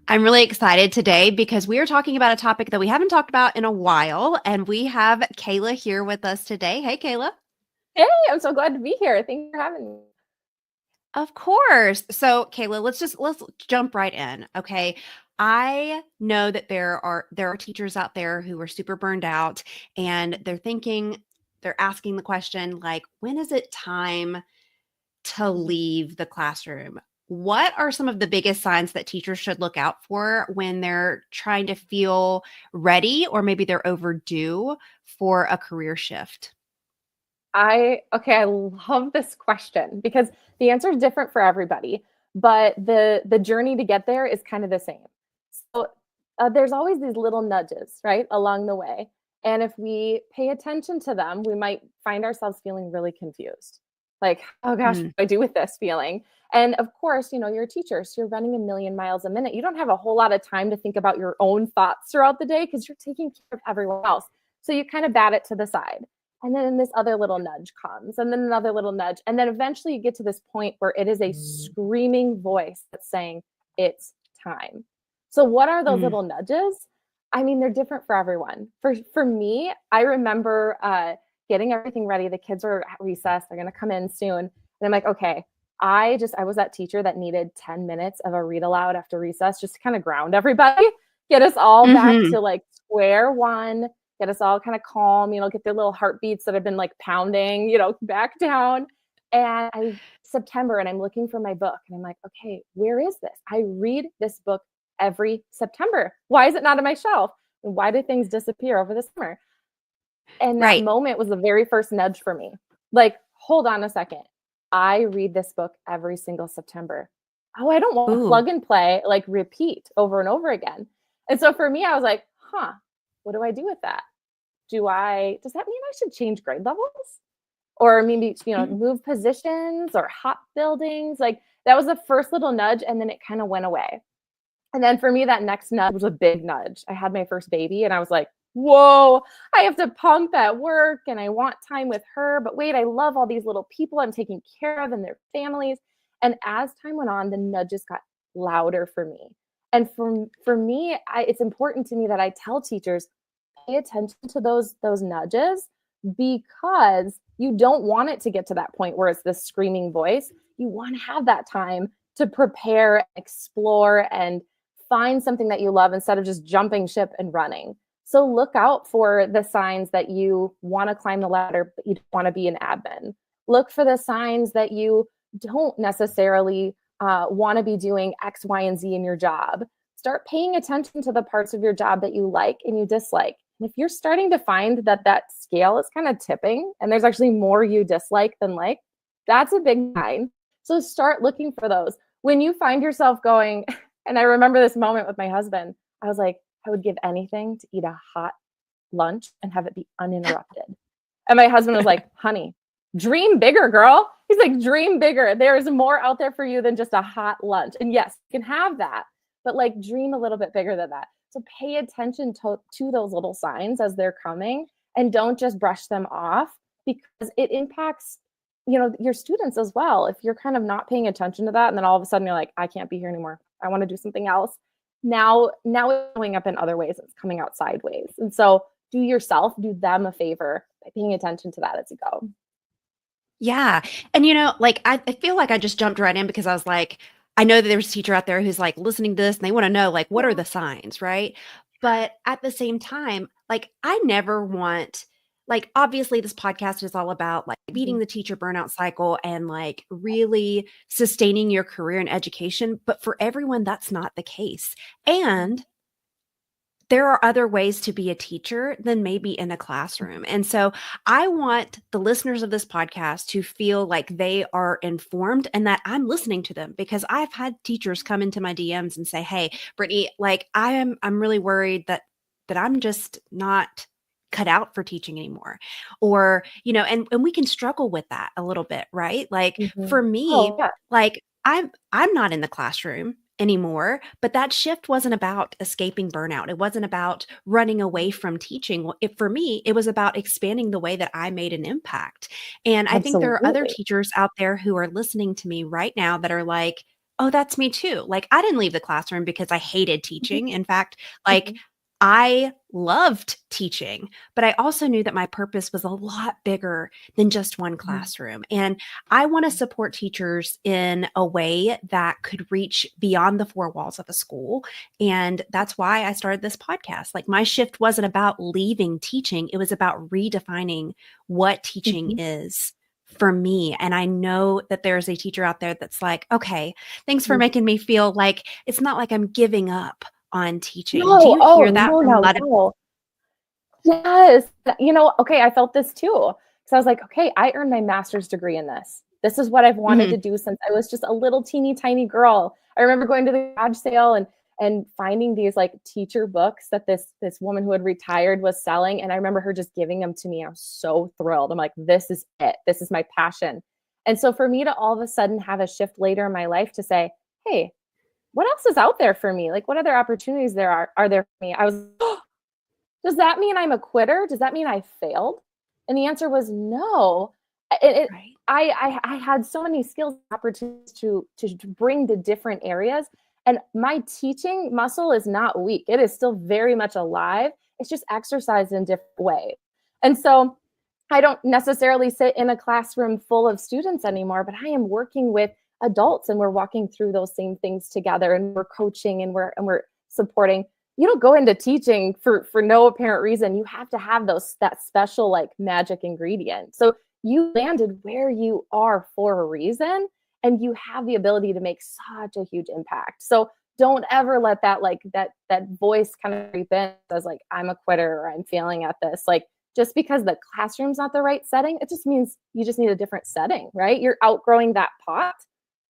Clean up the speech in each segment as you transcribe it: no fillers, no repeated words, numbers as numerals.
I'm really excited today because we are talking about a topic that we haven't talked about in a while, and we have Kayla here with us today. Hey, Kayla. Hey, I'm so glad to be here. Thanks for having me. Of course. So, Kayla, let's jump right in. Okay. I know that there are teachers out there who are super burned out and they're asking the question like, when is it time to leave the classroom? What are some of the biggest signs that teachers should look out for when they're trying to feel ready or maybe they're overdue for a career shift? I love this question because the answer is different for everybody, but the journey to get there is kind of the same. So there's always these little nudges, right, along the way. And if we pay attention to them, we might find ourselves feeling really confused. Like, oh gosh, what Mm, do I do with this feeling? And of course, you're a teacher, so you're running a million miles a minute. You don't have a whole lot of time to think about your own thoughts throughout the day because you're taking care of everyone else. So you kind of bat it to the side. And then this other little nudge comes, and then another little nudge. And then eventually you get to this point where it is a screaming voice that's saying, it's time. So, what are those mm, little nudges? I mean, they're different for everyone. For me, I remember getting everything ready. The kids are at recess, they're going to come in soon. And I'm like, okay, I was that teacher that needed 10 minutes of a read aloud after recess just to kind of ground everybody, get us all back mhm. to like square one, get us all kind of calm, get their little heartbeats that have been like pounding, back down. And September, and I'm looking for my book, and I'm like, okay, where is this? I read this book every September. Why is it not on my shelf? And why do things disappear over the summer? And that Right. moment was the very first nudge for me. Like, hold on a second. I read this book every single September. Oh, I don't want to Ooh. plug and play, like repeat over and over again. And so for me, I was like, huh, what do I do with that? Does that mean I should change grade levels? Or maybe, Mm. move positions or hop buildings? Like that was the first little nudge. And then it kind of went away. And then for me, that next nudge was a big nudge. I had my first baby and I was like, whoa, I have to pump at work and I want time with her. But wait, I love all these little people I'm taking care of and their families. And as time went on, the nudges got louder for me. And for me, it's important to me that I tell teachers, pay attention to those nudges because you don't want it to get to that point where it's this screaming voice. You want to have that time to prepare, explore, and find something that you love instead of just jumping ship and running. So look out for the signs that you want to climb the ladder, but you don't want to be an admin. Look for the signs that you don't necessarily want to be doing X, Y, and Z in your job. Start paying attention to the parts of your job that you like and you dislike. And if you're starting to find that that scale is kind of tipping and there's actually more you dislike than like, that's a big sign. So start looking for those. When you find yourself going, and I remember this moment with my husband. I was like, I would give anything to eat a hot lunch and have it be uninterrupted. And my husband was like, honey, dream bigger, girl. He's like, dream bigger. There is more out there for you than just a hot lunch. And yes, you can have that, but like dream a little bit bigger than that. So pay attention to those little signs as they're coming and don't just brush them off because it impacts your students as well. If you're kind of not paying attention to that and then all of a sudden you're like, I can't be here anymore, I want to do something else. Now it's showing up in other ways. It's coming out sideways. And so do them a favor by paying attention to that as you go. Yeah. And like I feel like I just jumped right in because I was like, I know that there's a teacher out there who's like listening to this and they want to know like what are Yeah. the signs, right? But at the same time, like I never want like obviously this podcast is all about like beating Mhm. the teacher burnout cycle and like really sustaining your career in education, but for everyone that's not the case. And there are other ways to be a teacher than maybe in a classroom. And so I want the listeners of this podcast to feel like they are informed and that I'm listening to them because I've had teachers come into my DMs and say, "Hey, Brittany, like I'm really worried that I'm just not cut out for teaching anymore." Or, and we can struggle with that a little bit, right? Like Mhm. for me, Oh, yeah. like I'm not in the classroom anymore. But that shift wasn't about escaping burnout. It wasn't about running away from teaching. For me, it was about expanding the way that I made an impact. And I think there are other Absolutely. teachers out there who are listening to me right now that are like, Oh, that's me too. Like, I didn't leave the classroom because I hated Mhm, teaching. In fact, like, mhm, I loved teaching, but I also knew that my purpose was a lot bigger than just one mhm, classroom. And I want to support teachers in a way that could reach beyond the four walls of a school. And that's why I started this podcast. Like, my shift wasn't about leaving teaching, it was about redefining what teaching mhm, is for me. And I know that there's a teacher out there that's like, okay, thanks for mhm. making me feel like it's not like I'm giving up on teaching. Do No, you oh, hear that no, from a no, lot of no. Yes. Okay, I felt this too. So I was like, okay, I earned my master's degree in this. This is what I've wanted to Mhm. do since I was just a little teeny tiny girl. I remember going to the garage sale and finding these like teacher books that this woman who had retired was selling, and I remember her just giving them to me. I was so thrilled. I'm like, this is it. This is my passion. And so for me to all of a sudden have a shift later in my life to say, hey, what else is out there for me? Like, what other opportunities there are there for me? I was, does that mean I'm a quitter? Does that mean I failed? And the answer was no. Right. I had so many skills, opportunities to bring to different areas, and my teaching muscle is not weak. It is still very much alive. It's just exercised in different ways. And so I don't necessarily sit in a classroom full of students anymore, but I am working with adults, and we're walking through those same things together, and we're coaching, and we're supporting. You don't go into teaching for no apparent reason. You have to have that special like magic ingredient. So you landed where you are for a reason, and you have the ability to make such a huge impact. So don't ever let that voice kind of creep in as like, I'm a quitter or I'm failing at this. Like, just because the classroom's not the right setting, it just means you just need a different setting, right? You're outgrowing that pot.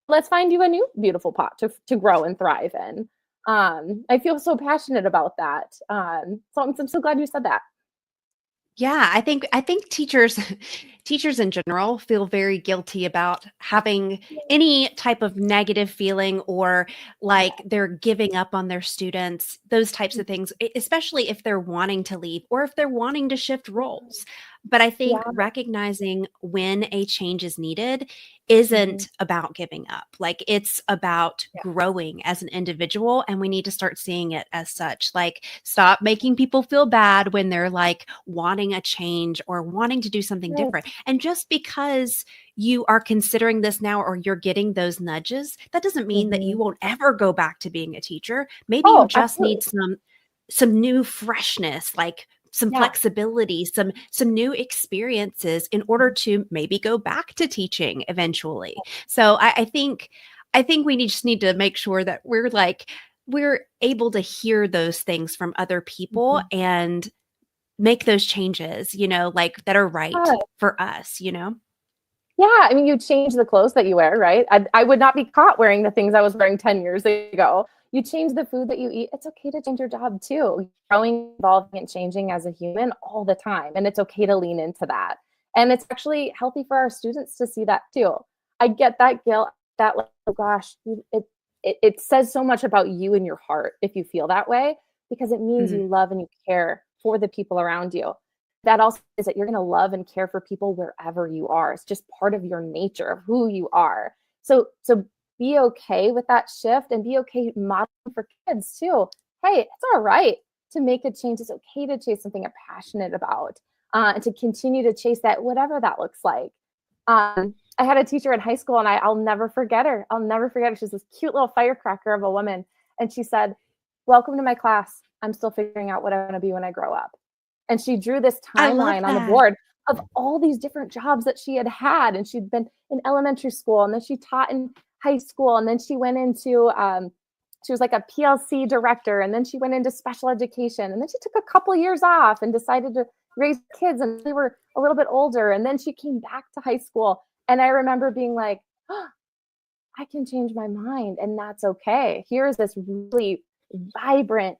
Let's find you a new beautiful pot to grow and thrive in. I feel so passionate about that. So I'm so glad you said that. Yeah, I think teachers teachers in general feel very guilty about having any type of negative feeling or like they're giving up on their students, those types of things, especially if they're wanting to leave or if they're wanting to shift roles. But I think Yeah. recognizing when a change is needed Mhm. isn't about giving up. Like it's about Yeah. growing as an individual and we need to start seeing it as such. Like stop making people feel bad when they're like wanting a change or wanting to do something Yes. different. And just because you are considering this now or you're getting those nudges, that doesn't mean that you Mhm. won't ever go back to being a teacher. Maybe you Oh, just absolutely. need some new freshness, like some Yeah. flexibility, some new experiences in order to maybe go back to teaching eventually. So I think we just need to make sure that we're able to hear those things from other people Mhm. and make those changes, like that are right Yeah. for us, you know? Yeah, I mean, you change the clothes that you wear, right? I would not be caught wearing the things I was wearing 10 years ago. You change the food that you eat. It's okay to change your job too. Growing, evolving, and changing as a human all the time. And it's okay to lean into that. And it's actually healthy for our students to see that too. I get that guilt, that like, oh gosh, it says so much about you and your heart if you feel that way, because it means Mhm. you love and you care for the people around you. That also is that you're going to love and care for people wherever you are. It's just part of your nature of who you are. So be okay with that shift and be okay modeling for kids too. Hey, it's all right to make a change. It's okay to chase something you're passionate about, and to continue to chase that, whatever that looks like. I had a teacher in high school, and I'll never forget her. I'll never forget her. She's this cute little firecracker of a woman, and she said, "Welcome to my class. I'm still figuring out what I want to be when I grow up." And she drew this I love timeline on the that. board of all these different jobs that she had had. And she'd been in elementary school, and then she taught in high school, and then she went into she was like a PLC director, and then she went into special education, and then she took a couple years off and decided to raise kids, and they were a little bit older, and then she came back to high school. And I remember being like, oh, I can change my mind, and that's okay. Here's this really vibrant,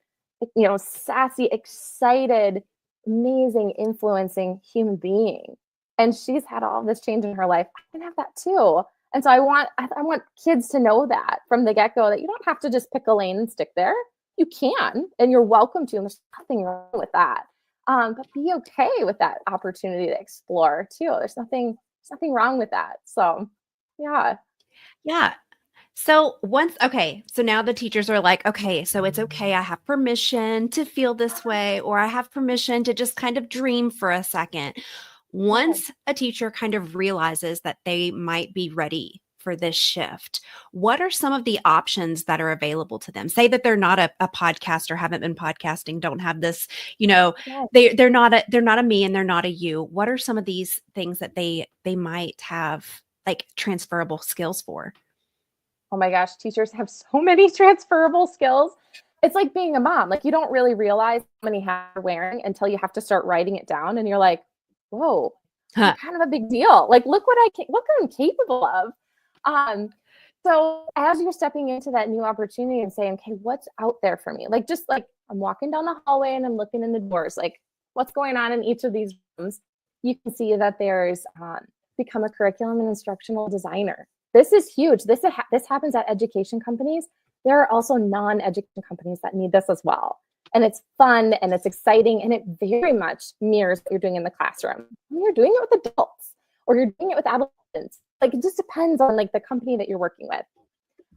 sassy, excited, amazing, influencing human being. And she's had all this change in her life. I can have that too. And so I want kids to know that from the get-go, that you don't have to just pick a lane and stick there. You can, and you're welcome to, and there's nothing wrong with that. But be okay with that opportunity to explore too. There's nothing wrong with that. So yeah. Yeah. So now the teachers are like, okay, so it's okay. I have permission to feel this way, or I have permission to just kind of dream for a second. Yeah. Once a teacher kind of realizes that they might be ready for this shift, what are some of the options that are available to them? Say that they're not a podcaster, haven't been podcasting, don't have this, you know, Yeah. they're not a me and they're not a you. What are some of these things that they might have like transferable skills for? Oh my gosh, teachers have so many transferable skills. It's like being a mom. Like you don't really realize how many hats you're wearing until you have to start writing it down, and you're like, "Whoa, I'm Huh. kind of a big deal." Like, look what I'm capable of. Um, so as you're stepping into that new opportunity and saying, "Okay, what's out there for me?" Like just like I'm walking down the hallway and I'm looking in the doors, like what's going on in each of these rooms. You can see that there's become a curriculum and instructional designer. This is huge. This happens at education companies. There are also non-education companies that need this as well. And it's fun and it's exciting and it very much mirrors what you're doing in the classroom. When you're doing it with adults or you're doing it with adolescents, like it just depends on like the company that you're working with.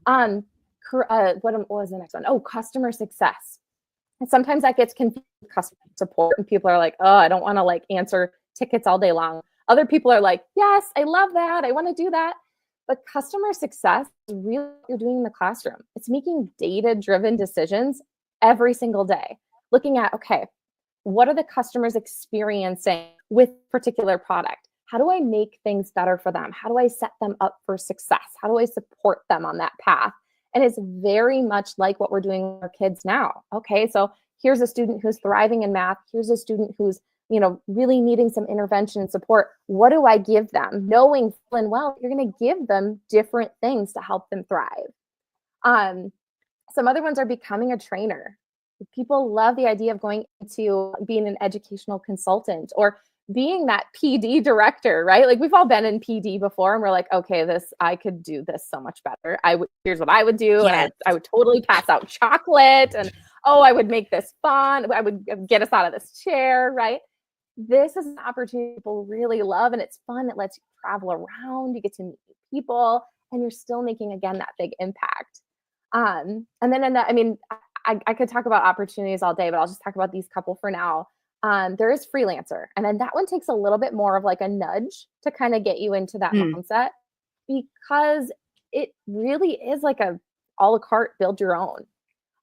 Um, what was the next one? Oh, customer success. And sometimes that gets confused with customer support, and people are like, "Oh, I don't want to like answer tickets all day long." Other people are like, "Yes, I love that. I want to do that." But customer success is really what you're doing in the classroom. It's making data-driven decisions every single day, looking at, okay, what are the customers experiencing with particular product? How do I make things better for them? How do I set them up for success? How do I support them on that path? And it's very much like what we're doing with our kids now. Okay, so here's a student who's thriving in math. Here's a student who's really needing some intervention and support. What do I give them? Knowing full and well, you're going to give them different things to help them thrive. Um, some other ones are becoming a trainer. People love the idea of going into being an educational consultant or being that PD director, right? Like we've all been in PD before and we're like, okay, I could do this so much better. Here's what I would do. And Yes. I would totally pass out chocolate and, oh, I would make this fun. I would get us out of this chair, right? This is an opportunity people really love and it's fun. It lets you travel around, you get to meet people, and you're still making, again, that big impact. And then, I could talk about opportunities all day, but I'll just talk about these couple for now. There is freelancer, and then that one takes a little bit more of like a nudge to kind of get you into that Mm. mindset because it really is like a a la carte build your own.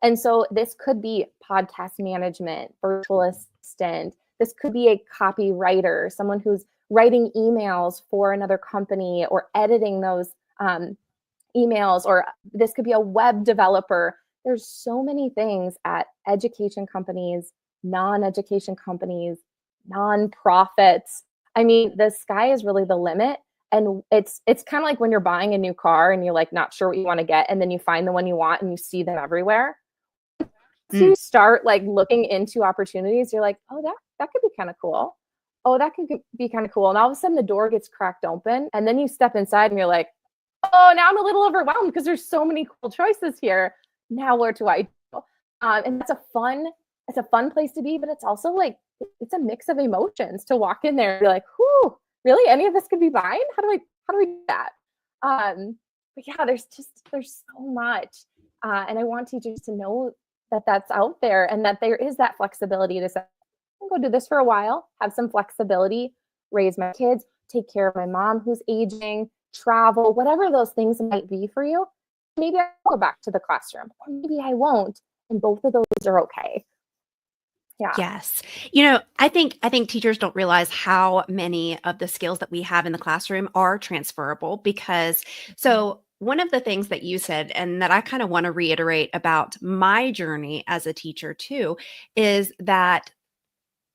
And so this could be podcast management, virtual assistant. This could be a copywriter, someone who's writing emails for another company or editing those emails, or this could be a web developer. There's so many things at education companies, non-education companies, nonprofits. I mean, the sky is really the limit. And it's kind of like when you're buying a new car and you're like not sure what you want to get, and then you find the one you want and you see them everywhere. Mm. To start like looking into opportunities, you're like, oh, that could be kind of cool. Oh, that could be kind of cool. And all of a sudden the door gets cracked open and then you step inside and you're like, oh, now I'm a little overwhelmed because there's so many cool choices here. Now what do I do? And it's a fun place to be, but it's also like, it's a mix of emotions to walk in there and be like, whew, really? Any of this could be mine? How do we do that? But yeah, there's so much. And I want teachers to know that that's out there and that there is that flexibility to say, I'll go do this for a while, have some flexibility, raise my kids, take care of my mom who's aging, travel, whatever those things might be for you. Maybe I'll go back to the classroom or maybe I won't. And both of those are okay. Yeah. Yes. I think teachers don't realize how many of the skills that we have in the classroom are transferable because so one of the things that you said and that I kind of want to reiterate about my journey as a teacher too is that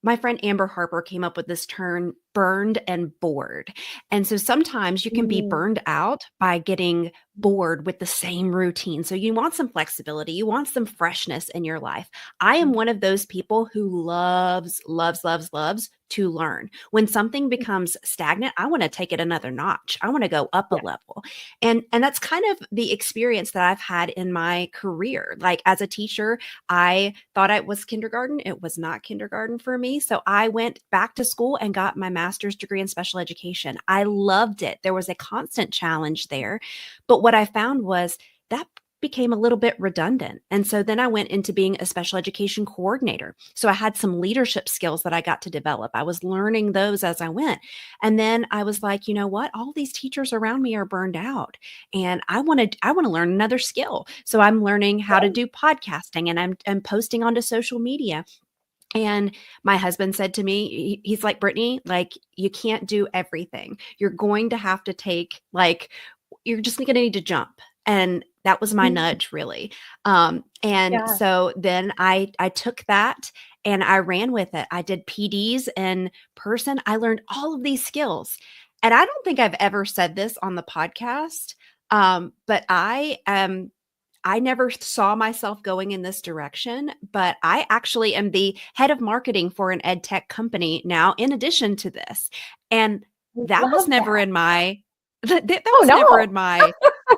my friend Amber Harper came up with this term burned and bored. And so sometimes you can be Mm, burned out by getting bored with the same routine. So you want some flexibility, you want some freshness in your life. I am one of those people who loves, loves, loves, loves to learn. When something becomes stagnant, I want to take it another notch. I want to go up a Yeah. level. And that's kind of the experience that I've had in my career. Like as a teacher, I thought it was kindergarten. It was not kindergarten for me. So I went back to school and got my master's degree in special education. I loved it. There was a constant challenge there. But what I found was that became a little bit redundant. And so then I went into being a special education coordinator. So I had some leadership skills that I got to develop. I was learning those as I went. And then I was like, you know what? All these teachers around me are burned out and I want to learn another skill. So I'm learning how to do podcasting and I'm posting onto social media. And my husband said to me, he's like, Brittany, like, you can't do everything. You're going to have to take, like, you're just going to need to jump. And that was my nudge, really. And Yeah. so then I took that and I ran with it. I did PDs in person. I learned all of these skills. And I don't think I've ever said this on the podcast, but I never saw myself going in this direction, but I actually am the head of marketing for an ed tech company now, in addition to this. And that was Love never that. in my, that Oh was never no. in my,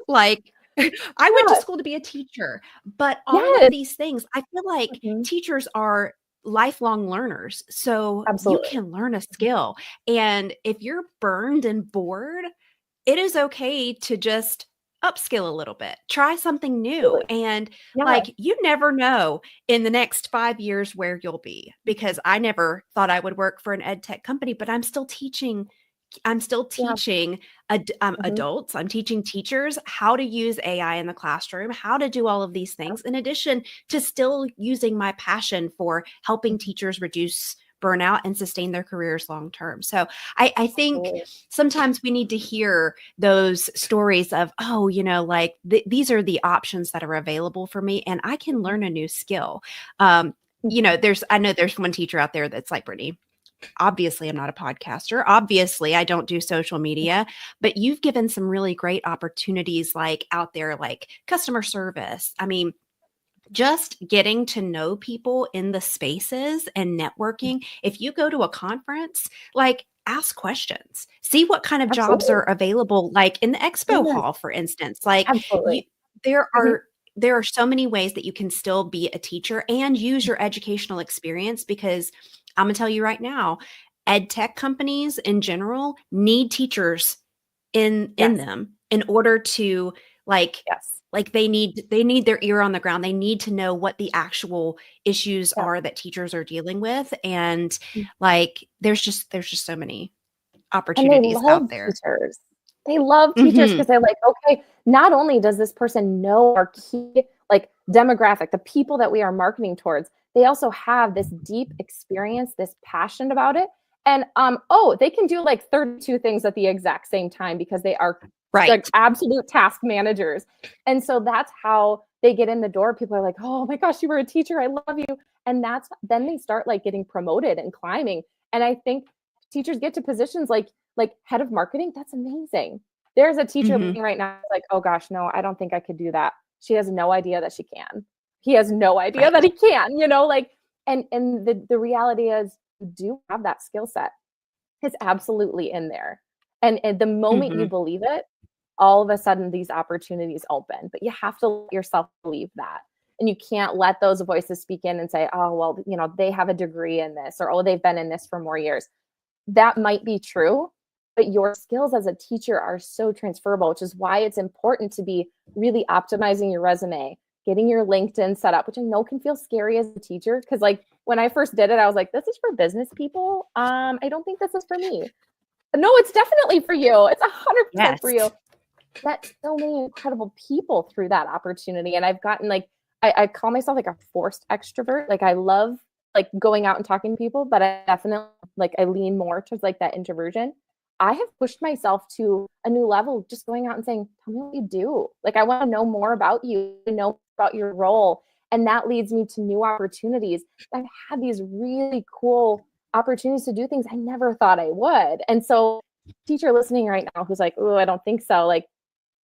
like, I went to Yeah. school to be a teacher, but all of Yes. these things, I feel like Mhm. teachers are lifelong learners. So you Absolutely. can learn a skill. And if you're burned and bored, it is okay to just upskill a little bit, try something new. Absolutely. And Yeah. like, you never know in the next 5 years where you'll be, because I never thought I would work for an ed tech company, but I'm still teaching. I'm still Yeah. teaching Mhm. adults. I'm teaching teachers how to use AI in the classroom, how to do all of these things, in addition to still using my passion for helping Mhm. teachers reduce burnout and sustain their careers long term. So I think Absolutely. sometimes we need to hear those stories of, oh, like these are the options that are available for me and I can Mhm. learn a new skill. Mhm. I know there's one teacher out there that's like, Brittany, obviously I'm not a podcaster. Obviously I don't do social media, but you've given some really great opportunities like out there, like customer service. I mean, just getting to know people in the spaces and networking. If you go to a conference, like ask questions, see what kind of jobs Absolutely. are available, like in the expo Yes. hall, for instance. Like you, Absolutely. there Mhm. are there are so many ways that you can still be a teacher and use your educational experience, because I'm gonna tell you right now, ed tech companies in general need teachers in Yes. them in order to like Yes. they need their ear on the ground. They need to know what the actual issues Yeah. are that teachers are dealing with. And Mm. like there's just so many And they opportunities love out there. teachers. They love teachers Mhm. because they're like, okay, not only does this person know our key like demographic, the people that we are marketing towards, they also have this deep experience, this passion about it. And oh, they can do like 32 things at the exact same time because they are like Right. absolute task managers. And so that's how they get in the door. People are like, oh my gosh, you were a teacher. I love you. And that's then they start like getting promoted and climbing. And I think teachers get to positions like head of marketing. That's amazing. There's a teacher Mhm. living right now like, oh gosh, no, I don't think I could do that. She has no idea that she can. He has no idea that Right. he can, like and the reality is you do have that skill set. It's absolutely in there. And the moment you Mhm. believe it, all of a sudden these opportunities open. But you have to let yourself believe that. And you can't let those voices speak in and say, oh, well, they have a degree in this, or oh, they've been in this for more years. That might be true, but your skills as a teacher are so transferable, which is why it's important to be really optimizing your resume, getting your LinkedIn set up, which I know can feel scary as a teacher. Cause like when I first did it, I was like, this is for business people. I don't think this is for me. No, it's definitely for you. It's 100% for Yes. you. Met so many incredible people through that opportunity. And I've gotten like, I call myself like a forced extrovert. Like I love like going out and talking to people, but I definitely like I lean more towards like that introversion. I have pushed myself to a new level just going out and saying, tell me what you do. Like I want to know more about you, know about your role. And that leads me to new opportunities. I've had these really cool opportunities to do things I never thought I would. And so teacher listening right now who's like, oh, I don't think so. Like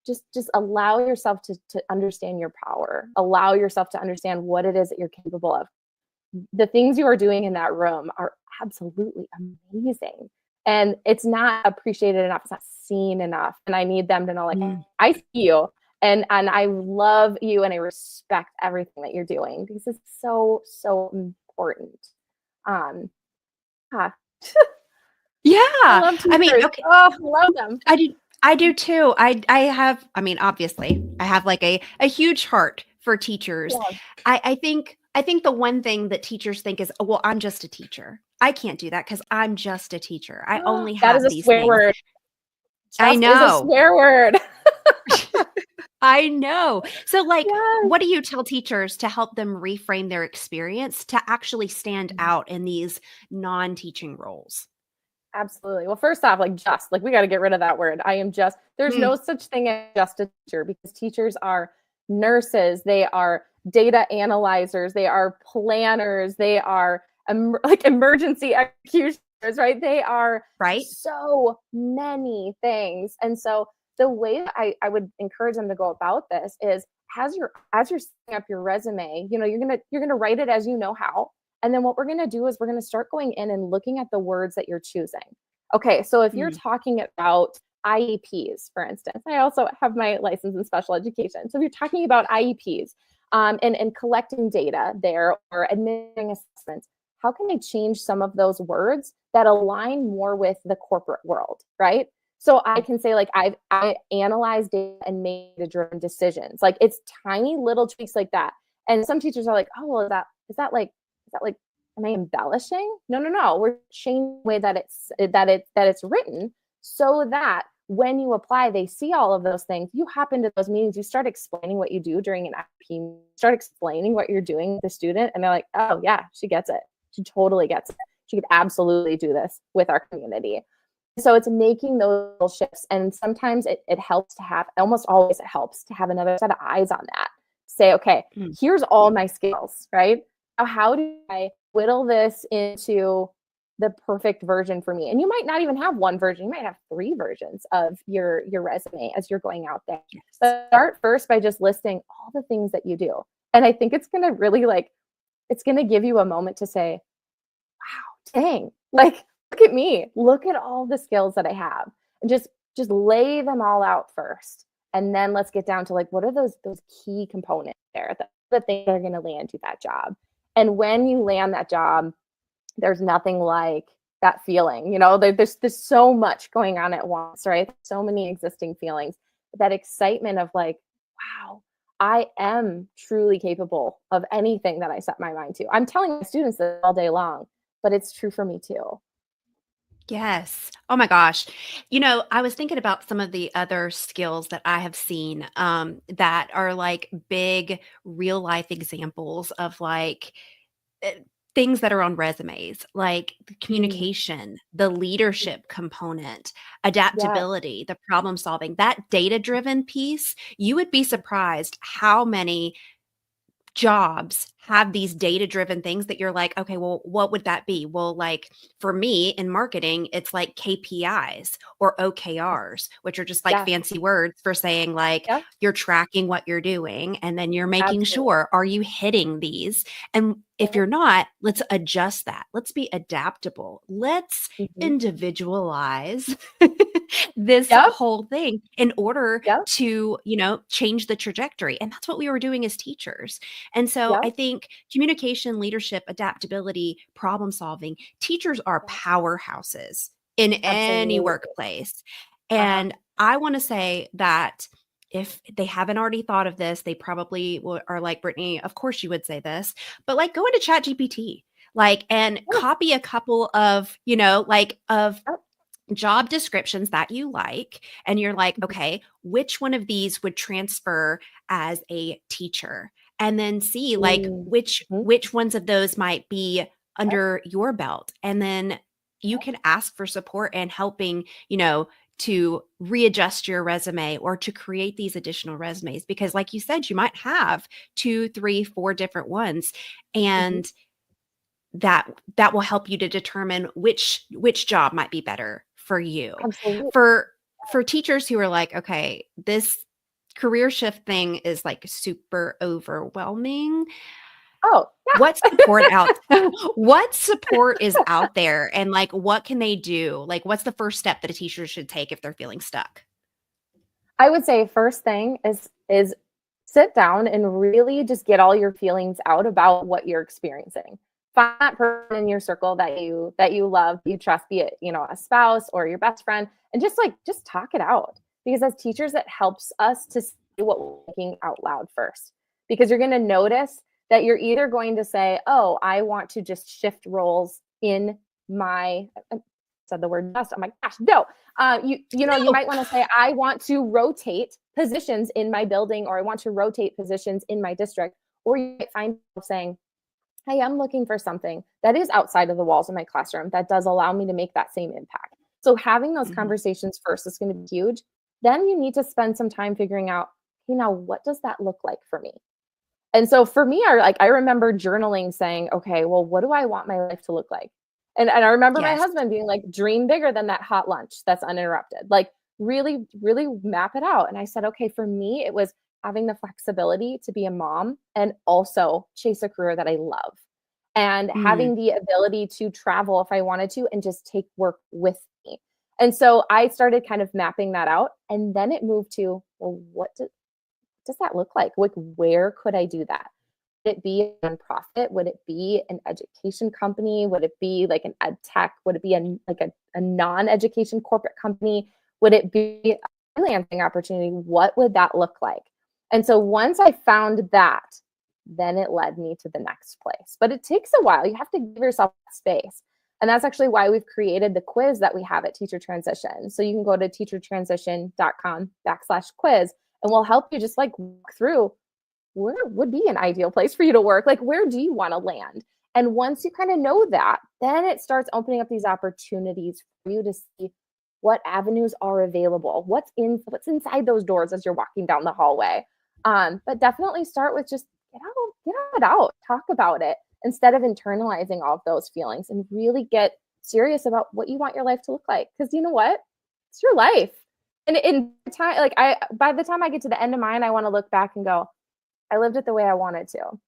just allow yourself to understand your power. Allow yourself to understand what it is that you're capable of. The things you are doing in that room are absolutely amazing. And it's not appreciated enough. It's not seen enough. And I need them to know, like, Mm. I see you and I love you and I respect everything that you're doing because it's so, so important. Um, yeah. I Yeah. love I mean, teachers. okay, Oh, I love them. I do too. I have, I mean, obviously, I have like a huge heart for teachers. Yeah. I think the one thing that teachers think is, oh, well, I'm just a teacher. I can't do that because I'm just a teacher. I only That is have a these swear things. word. I Just is a know. swear word. I know. So, like, Yes. what do you tell teachers to help them reframe their experience to actually stand out in these non-teaching roles? Absolutely. Well, first off, like just, like we got to get rid of that word. I am just, there's Mm, no such thing as just a teacher because teachers are nurses, they are data analyzers, they are planners, they are like emergency executioners, right? They are right? so many things. And so the way that I would encourage them to go about this is as you're setting up your resume, you're gonna write it as you know how. And then what we're going to do is we're going to start going in and looking at the words that you're choosing. Okay, so if you're Mm, talking about IEPs, for instance, I also have my license in special education. So if you're talking about IEPs and collecting data there or administering assessments, how can I change some of those words that align more with the corporate world, right? So I can say like I analyze data and made driven decisions. Like it's tiny little tweaks like that. And some teachers are like, oh well, is that like am I embellishing? No, no, no. We're changing the way that it's written so that when you apply, they see all of those things. You hop into those meetings, you start explaining what you do during an IP, start explaining what you're doing with the student, and they're like, oh yeah, she gets it. She totally gets it. She could absolutely do this with our community. So it's making those shifts. And sometimes it helps to have, almost always it helps to have another set of eyes on that. Say, okay, mm. here's all my skills, right? Now, how do I whittle this into the perfect version for me? And you might not even have one version, you might have three versions of your resume as you're going out there. Yes. But start first by just listing all the things that you do. And I think it's going to really it's going to give you a moment to say, wow, dang, like look at me, look at all the skills that I have, and just lay them all out first. And then let's get down to like what are those key components there, the things that are going to land you that job. And when you land that job, there's nothing like that feeling. There's so much going on at once, right? So many existing feelings. That excitement of like, wow, I am truly capable of anything that I set my mind to. I'm telling my students this all day long, but it's true for me too. Yes. Oh my gosh. I was thinking about some of the other skills that I have seen that are like big real life examples of like uh, things that are on resumes, like the Mm, communication, the leadership component, yeah, adaptability, the problem solving, that data driven piece. You would be surprised how many jobs have these data driven things that you're like, okay, well, what would that be? Well, like for me in marketing, it's like KPIs or OKRs, which are just like yeah, fancy words for saying like yeah, you're tracking what you're doing and then you're making absolutely. sure, are you hitting these? And if Yeah. you're not, let's adjust that. Let's be adaptable. Let's Mhm. individualize this Yep, whole thing in order yep, to, change the trajectory. And that's what we were doing as teachers. And so I yep, think communication, leadership, adaptability, problem solving, teachers are yep, powerhouses in any absolutely. workplace. Uh-huh. And I want to say that if they haven't already thought of this, they probably are like, Brittany, of course you would say this, but like go into Chat GPT, like, and Yes, copy a couple of, like of yep, job descriptions that you like, and you're like, mhm, okay, which one of these would transfer as a teacher, and then see like mm, which mhm, which ones of those might be yep, under your belt, and then you yep, can ask for support and helping, to readjust your resume or to create these additional resumes, because like you said, you might have two, three, four different ones, mhm, and that will help you to determine which job might be better for you. absolutely. For teachers who are like, okay, this career shift thing is like super overwhelming, Oh, What support out what support is out there, and like what can they do? Like what's the first step that a teacher should take if they're feeling stuck? I would say first thing is sit down and really just get all your feelings out about what you're experiencing. Find that person in your circle that you love, you trust, be it, a spouse or your best friend, and just talk it out. Because as teachers, it helps us to say what we're thinking out loud first. Because you're going to notice that you're either going to say, "Oh, I want to just shift roles in my," I said the word just. I'm like, gosh, no. You might want to say, I want to rotate positions in my building, or I want to rotate positions in my district. Or you might find yourself saying, hey, I'm looking for something that is outside of the walls of my classroom that does allow me to make that same impact. So having those Mhm. conversations first is going to be huge. Then you need to spend some time figuring out, now what does that look like for me? And so for me, I remember journaling saying, okay, well, what do I want my life to look like? And I remember my Yes. husband being like, dream bigger than that hot lunch that's uninterrupted. Like really, really map it out. And I said, okay, for me, it was having the flexibility to be a mom and also chase a career that I love, and Mm. having the ability to travel if I wanted to and just take work with me. And so I started kind of mapping that out. And then it moved to, well, what does that look like? Like, where could I do that? Would it be a nonprofit? Would it be an education company? Would it be like an ed tech? Would it be a non-education corporate company? Would it be a freelancing opportunity? What would that look like? And so once I found that, then it led me to the next place. But it takes a while. You have to give yourself space. And that's actually why we've created the quiz that we have at Teacher Transition. So you can go to teachertransition.com/quiz, and we'll help you just like walk through where would be an ideal place for you to work? Like, where do you want to land? And once you kind of know that, then it starts opening up these opportunities for you to see what avenues are available, what's inside those doors as you're walking down the hallway. But definitely start with just get it out, talk about it instead of internalizing all of those feelings, and really get serious about what you want your life to look like. Because you know what? It's your life. And in time, by the time I get to the end of mine, I want to look back and go, I lived it the way I wanted to.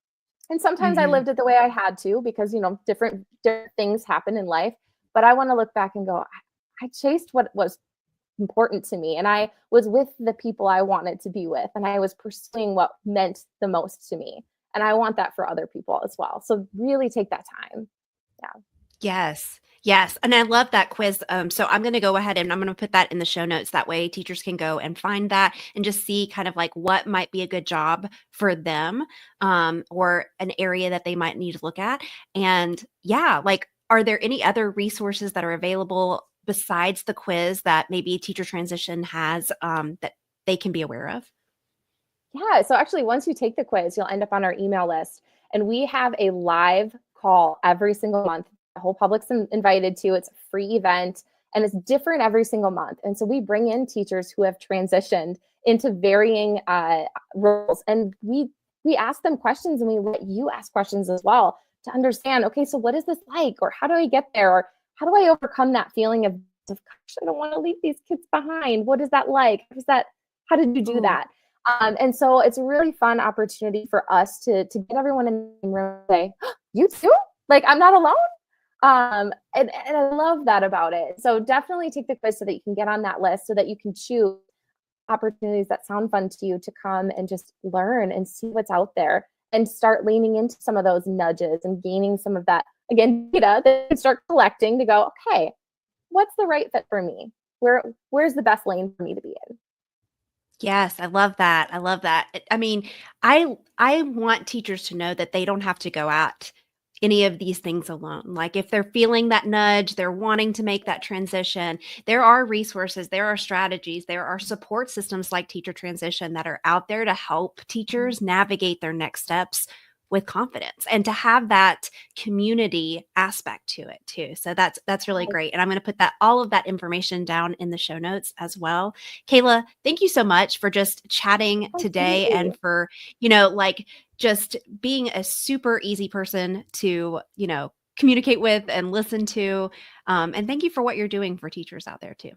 And sometimes I Mhm. lived it the way I had to because, different things happen in life. But I want to look back and go, I chased what was important to me. And I was with the people I wanted to be with. And I was pursuing what meant the most to me. And I want that for other people as well. So really take that time. Yeah. Yes. Yes. And I love that quiz. So I'm going to go ahead and I'm going to put that in the show notes. That way teachers can go and find that and just see kind of like what might be a good job for them, or an area that they might need to look at. And yeah, like, are there any other resources that are available besides the quiz that maybe Teacher Transition has, that they can be aware of? Yeah. So actually, once you take the quiz, you'll end up on our email list. And we have a live call every single month. The whole public's invited to. It's a free event and it's different every single month. And so we bring in teachers who have transitioned into varying roles. And we ask them questions, and we let you ask questions as well to understand, okay, so what is this like? Or how do I get there? Or how do I overcome that feeling of gosh, I don't want to leave these kids behind. What is that like? How did you do Oh, that? And so it's a really fun opportunity for us to get everyone in the room and say, "Oh, you too? Like, I'm not alone." And I love that about it. So definitely take the quiz so that you can get on that list, so that you can choose opportunities that sound fun to you to come and just learn and see what's out there, and start leaning into some of those nudges and gaining some of that, again, data that you can start collecting to go, okay, what's the right fit for me? Where's the best lane for me to be in? yes, I love that. I love that. I mean, I want teachers to know that they don't have to go at any of these things alone. Like if they're feeling that nudge, they're wanting to make that transition, there are resources, there are strategies, there are support systems like Teacher Transition that are out there to help teachers navigate their next steps with confidence and to have that community aspect to it too. So that's really great. And I'm going to put that all of that information down in the show notes as well. Kayla, thank you so much for just chatting today and Absolutely. for, like just being a super easy person to, communicate with and listen to. And thank you for what you're doing for teachers out there too.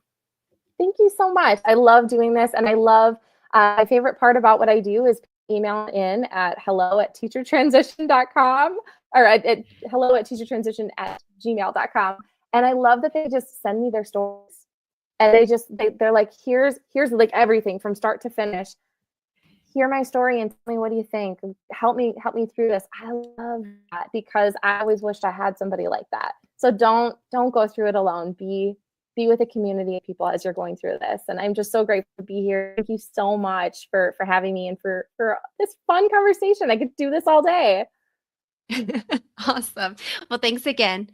Thank you so much. I love doing this. And I love my favorite part about what I do is email in at hello@teachertransition.com or at hello@teachertransition@gmail.com. And I love that they just send me their stories. And they're like, here's like everything from start to finish. Hear my story and tell me, what do you think? Help me through this. I love that because I always wished I had somebody like that. So don't go through it alone. Be with a community of people as you're going through this. And I'm just so grateful to be here. Thank you so much for having me and for this fun conversation. I could do this all day. Awesome. Well, thanks again.